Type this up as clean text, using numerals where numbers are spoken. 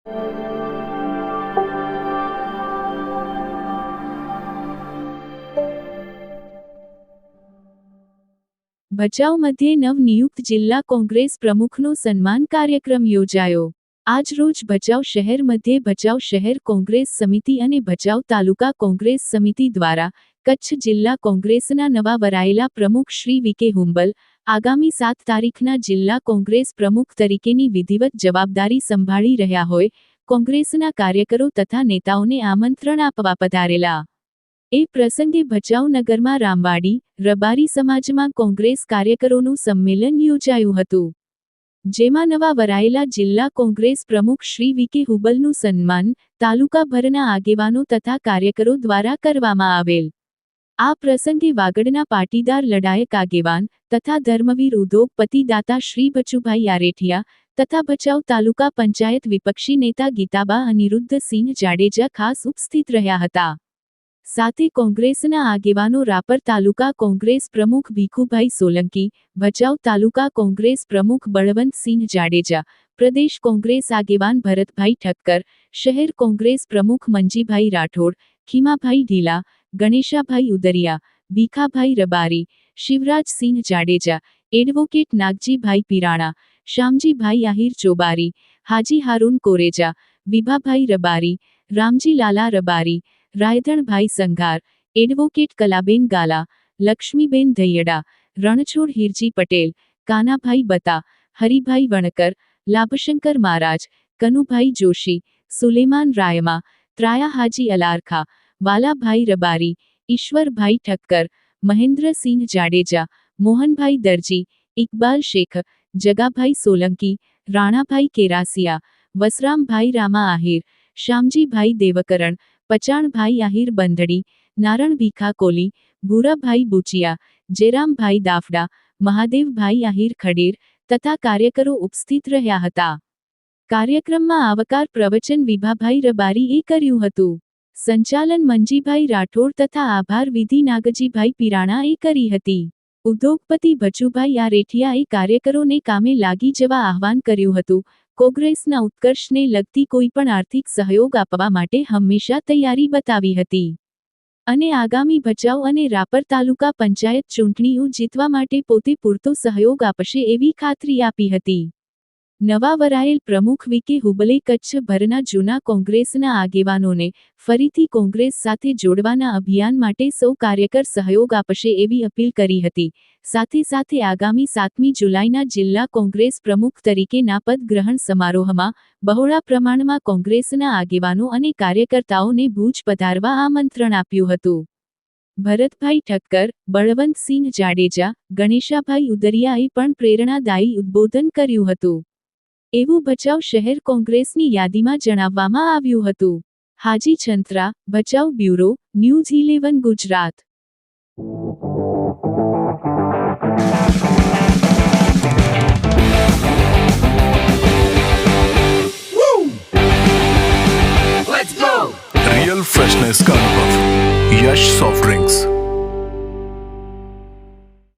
ભચાઉ મધ્યે નવનિયુક્ત જિલ્લા કોંગ્રેસ પ્રમુખનો સન્માન કાર્યક્રમ યોજાયો। આજરોજ ભચાઉ શહેર મધ્યે ભચાઉ શહેર કોંગ્રેસ સમિતિ અને ભચાઉ તાલુકા કોંગ્રેસ સમિતિ દ્વારા કચ્છ જિલ્લા કોંગ્રેસના નવા વરાયેલા પ્રમુખ શ્રી વી.કે. હુંબલ આગામી 7 તારીખના જિલ્લા કોંગ્રેસ પ્રમુખ તરીકેની વિધિવત જવાબદારી સંભાળી રહ્યા હોય કોંગ્રેસના કાર્યકરો તથા નેતાઓને આમંત્રણ આપવા પધારેલા। એ પ્રસંગે ભચાઉ નગરમાં રામવાડી રબારી સમાજમાં કોંગ્રેસ કાર્યકરોનું સંમેલન યોજાયું હતું, જેમાં નવા વરાયેલા જિલ્લા કોંગ્રેસ પ્રમુખ શ્રી વી.કે. હુંબલનું સન્માન તાલુકાભરના આગેવાનો તથા કાર્યકરો દ્વારા કરવામાં આવેલ। આ પ્રસંગે વાગડના પાટીદાર લડાયક આગેવાન તથા ધર્મવીર ઉદ્યોગપતિ દાતા શ્રી બચુભાઈ આરેઠિયા તથા ભચાઉ તાલુકા પંચાયત વિપક્ષી નેતા ગીતાબા અનિરુદ્ધસિંહ જાડેજા ખાસ ઉપસ્થિત રહ્યા હતા। સાથે કોંગ્રેસના આગેવાનો રાપર તાલુકા કોંગ્રેસ પ્રમુખ ભીખુભાઈ સોલંકી, ભચાઉ તાલુકા કોંગ્રેસ પ્રમુખ બળવંતસિંહ જાડેજા, પ્રદેશ કોંગ્રેસ આગેવાન ભરતભાઈ ઠક્કર, શહેર કોંગ્રેસ પ્રમુખ મંજીભાઈ રાઠોડ, ખીમાભાઈ ઢીલા, ગણેશાભાઈ ઉદરિયા, ભીખાભાઈ રબારી, શિવરાજસિંહ જાડેજા, એડવોકેટ નાગજીભાઈ પીરાણા, શામજીભાઈ આહિર ચોબારી, હાજી હારૂન કોરેજા, વિભાભાઈ રબારી, રામજી લાલા રબારી, રાયધણભાઈ સંઘાર, એડવોકેટ કલાબેન ગાલા, લક્ષ્મીબેન દૈયડા, રણછોડ હિરજી પટેલ, કાનાભાઈ બતા, હરિભાઈ વણકર, લાભશંકર મહારાજ, કનુભાઈ જોશી, સુલેમાન રાયમા, ત્રાયા હાજી અલારખા, વાલાભાઈ રબારી, ઈશ્વરભાઈ ઠક્કર, મહેન્દ્રસિંહ જાડેજા, મોહનભાઈ દરજી, ઇકબાલ શેખ, જગાભાઈ સોલંકી, રાણાભાઈ કેરાસિયા, વસરામભાઈ રામા આહિર, શામજીભાઈ દેવકરણ, પચાણભાઈ આહિર બંધડી, નારણ ભીખા કોલી, ભૂરાભાઈ બુચિયા, જેરામભાઈ દાફડા, મહાદેવભાઈ આહિર ખડેર તથા કાર્યકરો ઉપસ્થિત રહ્યા હતા। કાર્યક્રમમાં આવકાર પ્રવચન વિભાભાઈ રબારીએ કર્યું હતું। સંચાલન મંજીભાઈ રાઠોડ તથા આભાર વિધિ નાગજીભાઈ પીરાણાએ કરી હતી। ઉદ્યોગપતિ ભચુભાઈ આરેઠિયાએ કાર્યકરોને કામે લાગી જવા આહવાન કર્યું હતું। કોંગ્રેસના ઉત્કર્ષને લગતી કોઈપણ આર્થિક સહયોગ આપવા માટે હંમેશા તૈયારી બતાવી હતી અને આગામી ભચાઉ અને રાપર તાલુકા પંચાયત ચૂંટણીઓ જીતવા માટે પોતે પૂરતો સહયોગ આપશે એવી ખાતરી આપી હતી। નવા વરાયેલ પ્રમુખ વી.કે. હુંબલે કચ્છભરના જૂના કોંગ્રેસના આગેવાનોને ફરીથી કોંગ્રેસ સાથે જોડવાના અભિયાન માટે સૌ કાર્યકર સહયોગ આપશે એવી અપીલ કરી હતી। સાથે સાથે આગામી 7મી જુલાઈના જિલ્લા કોંગ્રેસ પ્રમુખ તરીકેના પદ ગ્રહણ સમારોહમાં બહોળા પ્રમાણમાં કોંગ્રેસના આગેવાનો અને કાર્યકર્તાઓને ભુજ પધારવા આમંત્રણ આપ્યું હતું। ભરતભાઈ ઠક્કર, બળવંતસિંહ જાડેજા, ગણેશાભાઈ ઉદરિયાએ પણ પ્રેરણાદાયી ઉદ્બોધન કર્યું હતું એવું ભચાઉ શહેર કોંગ્રેસની યાદીમાં જણાવવામાં આવ્યું હતું। Haji Chhantra, Bhachau bureau, news 11 Gujarat. Real freshness का अनुभव, यश सॉफ्ट ड्रिंक्स।